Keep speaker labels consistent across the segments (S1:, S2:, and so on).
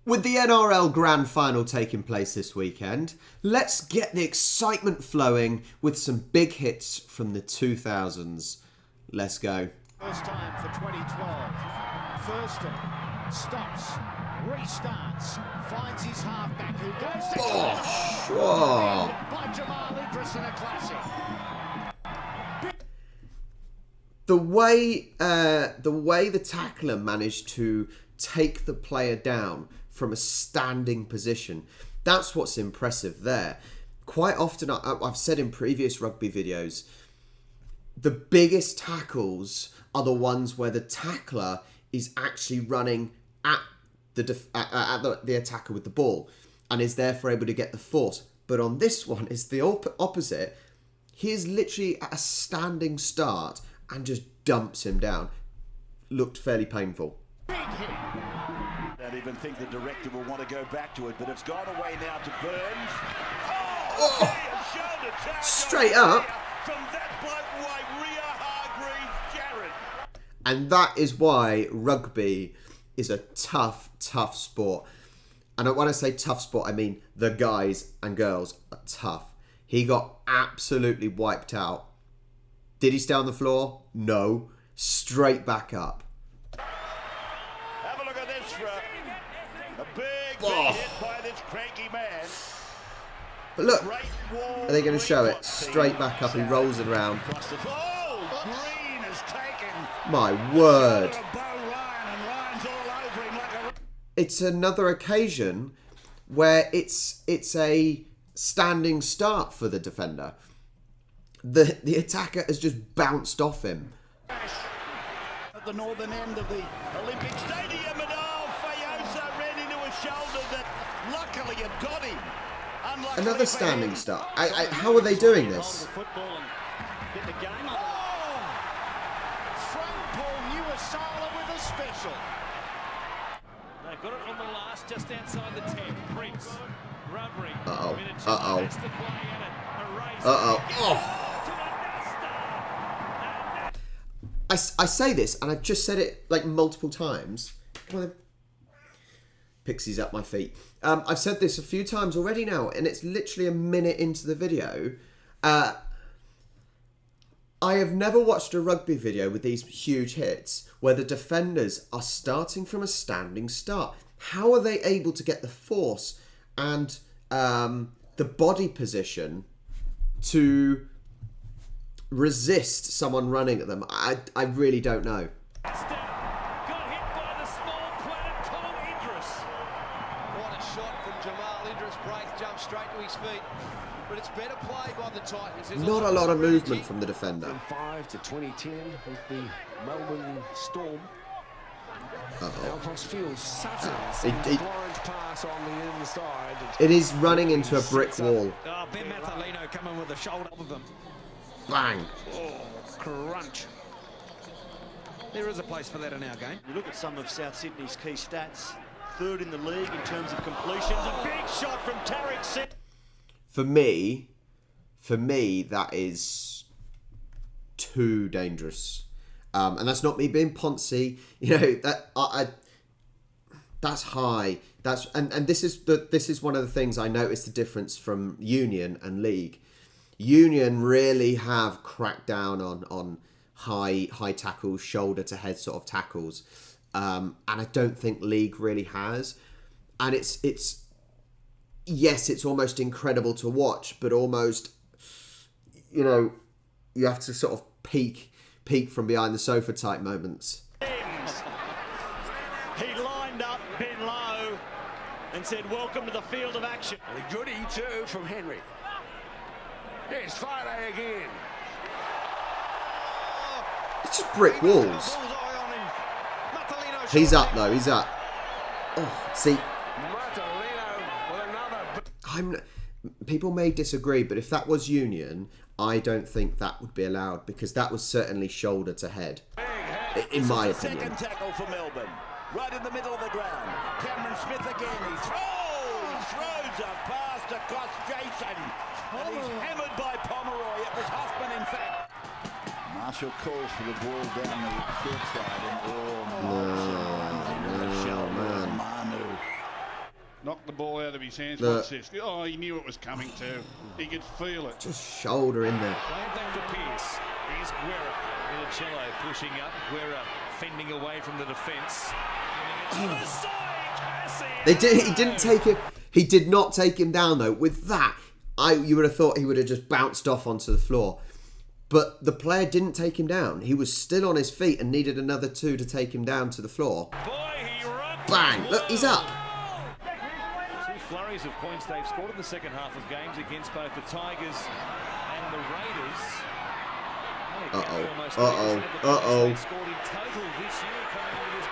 S1: With the NRL Grand Final taking place this weekend, let's get the excitement flowing with some big hits from the 2000s. Let's go.
S2: First time for 2012. Thurston stops, restarts, finds his halfback who goes to by Jamal Idris in a classic.
S1: The way the tackler managed to take the player down from a standing position, that's what's impressive there. Quite often, I've said in previous rugby videos, the biggest tackles are the ones where the tackler is actually running at the attacker with the ball and is therefore able to get the force. But on this one, it's the opposite. He is literally at a standing start and just dumps him down. Looked fairly painful.
S3: I don't even think the director will want to go back to it, but it's gone away now to Burns.
S1: Straight up.
S3: From that bloke, Hargreaves, Jarrett.
S1: And that is why rugby is a tough sport. And when I say tough sport, I mean the guys and girls are tough. He got absolutely wiped out. Did he stay on the floor? No. Straight back up.
S3: Have a look at this for a big hit by this cranky man.
S1: But look, are they going to show it? Straight back up, he rolls it around.
S3: Green has taken.
S1: My word. It's another occasion where it's a standing start for the defender. The attacker has just bounced off him.
S3: At the northern end of the Olympic Stadium, and Fayosa ran into a shoulder that luckily had got him.
S1: Another standing start. How are they doing this?
S2: Frank Paul Nuwasala with a special. They've got it on the last, just outside the 10. Prince, Rubbery.
S1: Uh-oh. I say this, and I've just said it like multiple times. Come on then. Pixie's up my feet. I've said this a few times already now, and it's literally a minute into the video. I have never watched a rugby video with these huge hits where the defenders are starting from a standing start. How are they able to get the force and the body position to resist someone running at them? I really don't know.
S2: Got hit by the small planet called Idris. What a shot from Jamal Idris. Braith jumps straight to his feet. But it's better play by the Titans.
S1: Not a lot of movement from the defender.
S4: From 5 to 2010 with the Melbourne Storm. Across field, Sutton blind pass on the inside.
S1: It is running into a brick wall.
S2: Oh, Ben Mathalino coming with a shoulder of them.
S1: Bang.
S2: Oh, crunch. There is a place for that in our game.
S5: You look at some of South Sydney's key stats. Third in the league in terms of completions. A big shot from Tarek Seth.
S1: For me, that is too dangerous. And that's not me being poncy. You know, that that's high. And this is one of the things I noticed the difference from Union and League. Union really have cracked down on high tackles, shoulder to head sort of tackles, and I don't think League really has. And it's almost incredible to watch, but almost, you know, you have to sort of peek from behind the sofa type moments.
S5: He lined up Ben Lowe and said, "Welcome to the field of action."
S4: A goodie too from Henry. Here's Friday again.
S1: It's just brick walls. He's up though. He's up. Oh, see. People may disagree, but if that was Union, I don't think that would be allowed because that was certainly shoulder to head, in my opinion.
S3: Second tackle for Melbourne, right in the middle of the ground. Cameron Smith again. He throws a pass to Gus Jason. And he's hammered by Pomeroy. It was Huffman, in fact. Marshall calls for the ball down the short side. And
S1: No, man.
S6: Knocked the ball out of his hands.
S1: Look.
S6: What's this? Oh, he knew it was coming too. He could feel it.
S1: Just shoulder in there.
S7: Playing back to Pearce. Here's Guerra. Minicello pushing up. Guerra fending away from the defence.
S1: He didn't take it. He did not take him down though. With that, you would have thought he would have just bounced off onto the floor. But the player didn't take him down. He was still on his feet and needed another 2 to take him down to the floor. Bang! Look, he's up.
S7: 2 flurries of points they've scored in the second half of games against both the Tigers and the Raiders.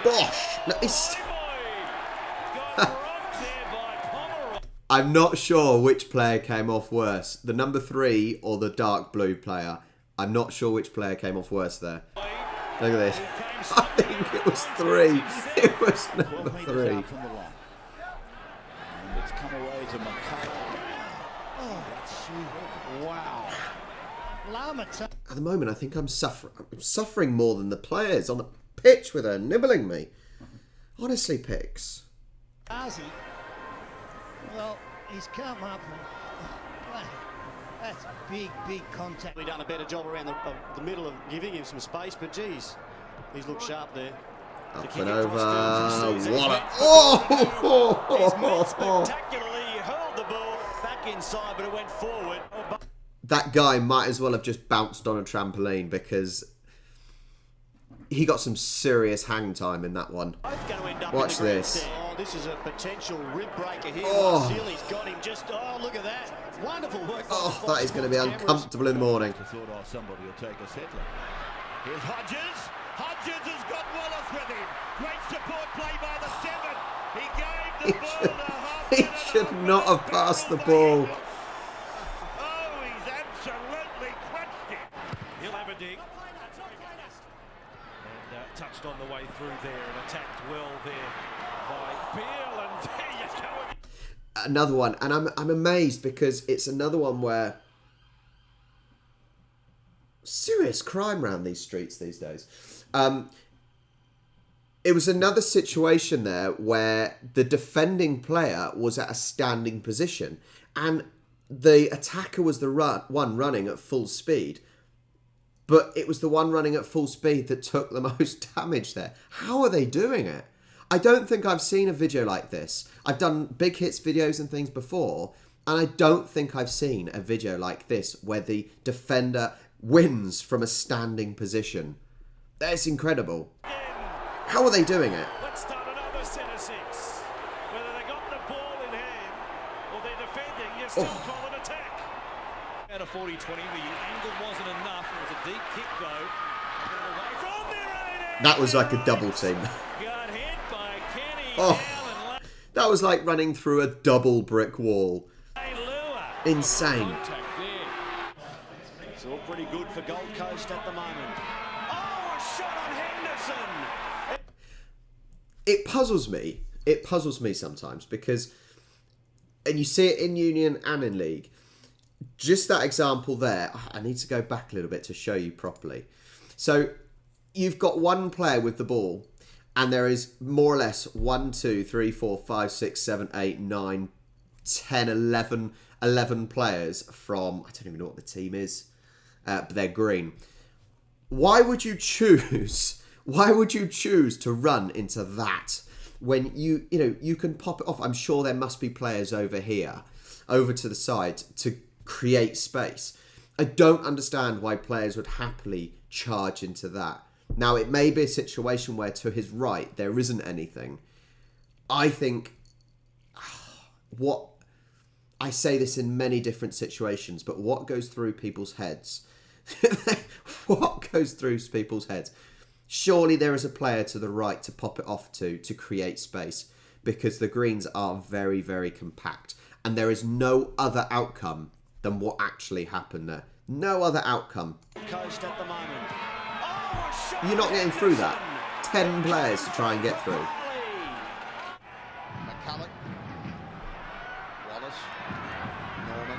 S1: Bosh! No, I'm not sure which player came off worse. The number 3 or the dark blue player. I'm not sure which player came off worse there. Look at this. I think it was 3. It was number 3.
S2: And it's come away to McCullough. Oh, wow.
S1: At the moment, I think I'm suffering more than the players on the pitch with her nibbling me. Honestly, Pix.
S8: Well, he's come up and that's big contact.
S5: We've done a better job around the middle of giving him some space, but geez, he's looked sharp there.
S1: Up and over. What
S5: He's met spectacularly. He hurled the ball back inside, but it went forward.
S1: That guy might as well have just bounced on a trampoline because he got some serious hang time in that one. Watch this.
S5: Oh, this is a potential rib breaker here.
S1: Oh.
S5: He's got him just. Oh, look at that. Wonderful work.
S1: Oh, that is going to be uncomfortable in the morning.
S3: Thought, oh, somebody will take a settler. Here's Hodges. Hodges has got Wallace with him. Great support play by the 7. He gave the ball to Hodges.
S1: He should not have passed the ball.
S3: Oh, he's absolutely crunched it.
S7: He'll have a dig. And touched on the way through there and attacked well there by Beale. And there you go.
S1: Another one, and I'm amazed because it's another one where serious crime around these streets these days. It was another situation there where the defending player was at a standing position and the attacker was the one running at full speed. But it was the one running at full speed that took the most damage there. How are they doing it? I don't think I've seen a video like this. I've done big hits videos and things before, and I don't think I've seen a video like this where the defender wins from a standing position. That's incredible. How are they doing it?
S7: Let's start another set of 6. Whether they got the ball in hand or they're defending, you still call it attack. Out of 40-20, the angle wasn't enough. It was a deep kick though. Away from their own.
S1: That was like a double team.
S7: Got hit by Kenny.
S1: Oh, that was like running through a double brick wall. Insane.
S5: It's all pretty good for Gold Coast at the moment. Oh, a shot on Henderson.
S1: It puzzles me. It puzzles me sometimes because, and you see it in Union and in League, just that example there, I need to go back a little bit to show you properly. So you've got one player with the ball and there is more or less 1, 2, 3, 4, 5, 6, 7, 8, 9, 10, 11 players from, I don't even know what the team is, but they're green. Why would you choose to run into that when you can pop it off? I'm sure there must be players over here, over to the side to create space. I don't understand why players would happily charge into that. Now, it may be a situation where to his right, there isn't anything. I think, I say this in many different situations, but what goes through people's heads? What goes through people's heads? Surely there is a player to the right to pop it off to create space because the greens are very, very compact and there is no other outcome than what actually happened there. No other outcome.
S5: Coast at the moment.
S1: You're not getting through that. 10 players to try and get through.
S3: McCulloch. Wallace. Norman.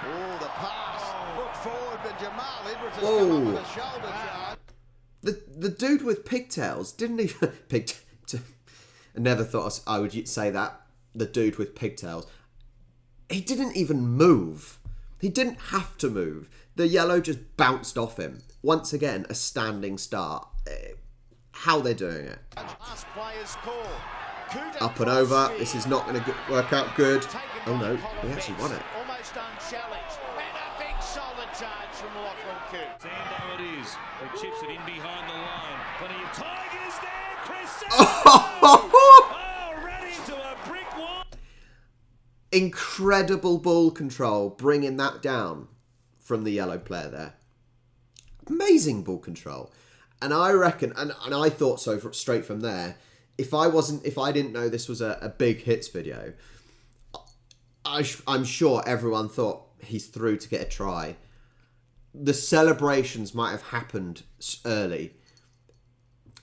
S3: Oh, the pass. Look forward, but Jamal Edwards has come up with a shoulder charge.
S1: The dude with pigtails didn't even... I never thought I would say that. the dude with pigtails. He didn't even move. He didn't have to move. The yellow just bounced off him. Once again, a standing start. How they're doing it. Up and over. This is not going to work out good. Oh no, he actually won it.
S2: Almost unchallenged. And a big solid charge from Lachlan Coote.
S7: And it is. He chips it in behind the line. Plenty of Tigers there. Chris right into a brick wall.
S1: Incredible ball control, bringing that down from the yellow player there. Amazing ball control. And I reckon, and I thought so straight from there, if I didn't know this was a big hits video, I'm sure everyone thought he's through to get a try. The celebrations might have happened early.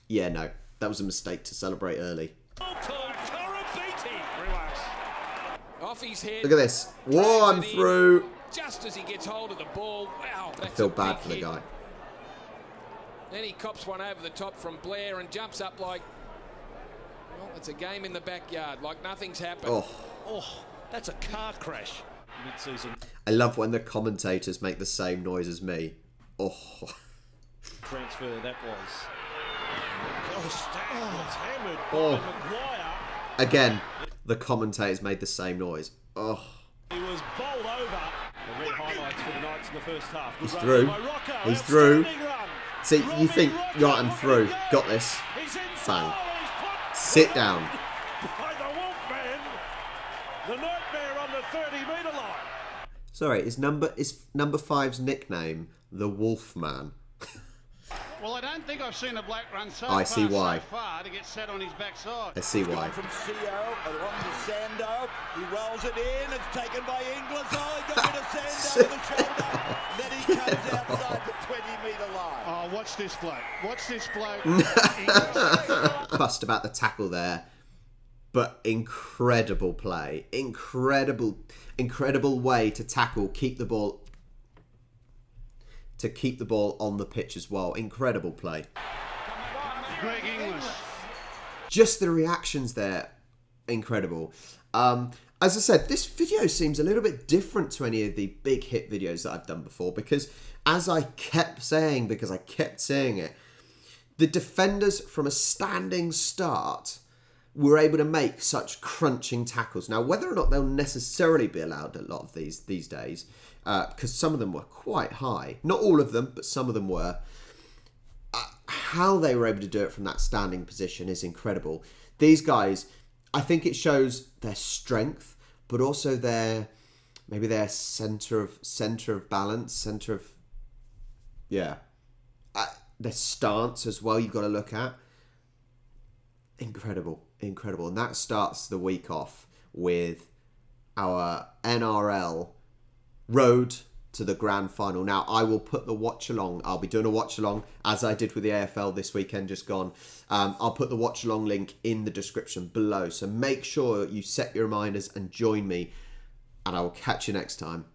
S1: Yeah, no, that was a mistake to celebrate early.
S4: Off his head.
S1: Look at this. One through.
S4: Just as he gets hold of the ball. Wow,
S1: I feel bad for the guy.
S4: Then he cops one over the top from Blair and jumps up like, well, it's a game in the backyard, like nothing's happened.
S7: Oh, that's a car crash mid-season.
S1: I love when the commentators make the same noise as me. Oh.
S7: Transfer that was. Stagg was hammered by Maguire.
S1: Again, the commentators made the same noise. Oh.
S7: He was bowled over. The red highlights for the Knights in the first half.
S1: He's through. He's through. See, you think, right, I'm through. Got this. Bang. Sit down.
S7: By the Wolfman. The nightmare on the 30-metre line.
S1: Sorry, is number 5's nickname the Wolfman?
S6: Well, I don't think I've seen a black run so
S1: I see why.
S6: far to get set on his backside.
S1: I see why.
S3: From CO, along to Sando. He rolls it in. It's taken by Inglis. Oh, he got rid of Sando with the shoulder. Then he comes outside the 20-metre line.
S6: Oh, watch this bloke. Watch this bloke.
S1: Fussed about the tackle there. But incredible play. Incredible way to tackle. Keep the ball on the pitch as well. Incredible play.
S6: Greg Inglis.
S1: Just the reactions there, incredible. As I said, this video seems a little bit different to any of the big hit videos that I've done before because, as I kept saying, because I kept saying it, the defenders from a standing start were able to make such crunching tackles. Now, whether or not they'll necessarily be allowed a lot of these days, because some of them were quite high. Not all of them, but some of them were. How they were able to do it from that standing position is incredible. These guys, I think it shows their strength, but also their centre of balance, their stance as well. You've got to look at. Incredible. And that starts the week off with our NRL road to the Grand Final. Now, I will put the watch along. I'll be doing a watch along as I did with the AFL this weekend just gone. I'll put the watch along link in the description below. So make sure you set your reminders and join me. And I will catch you next time.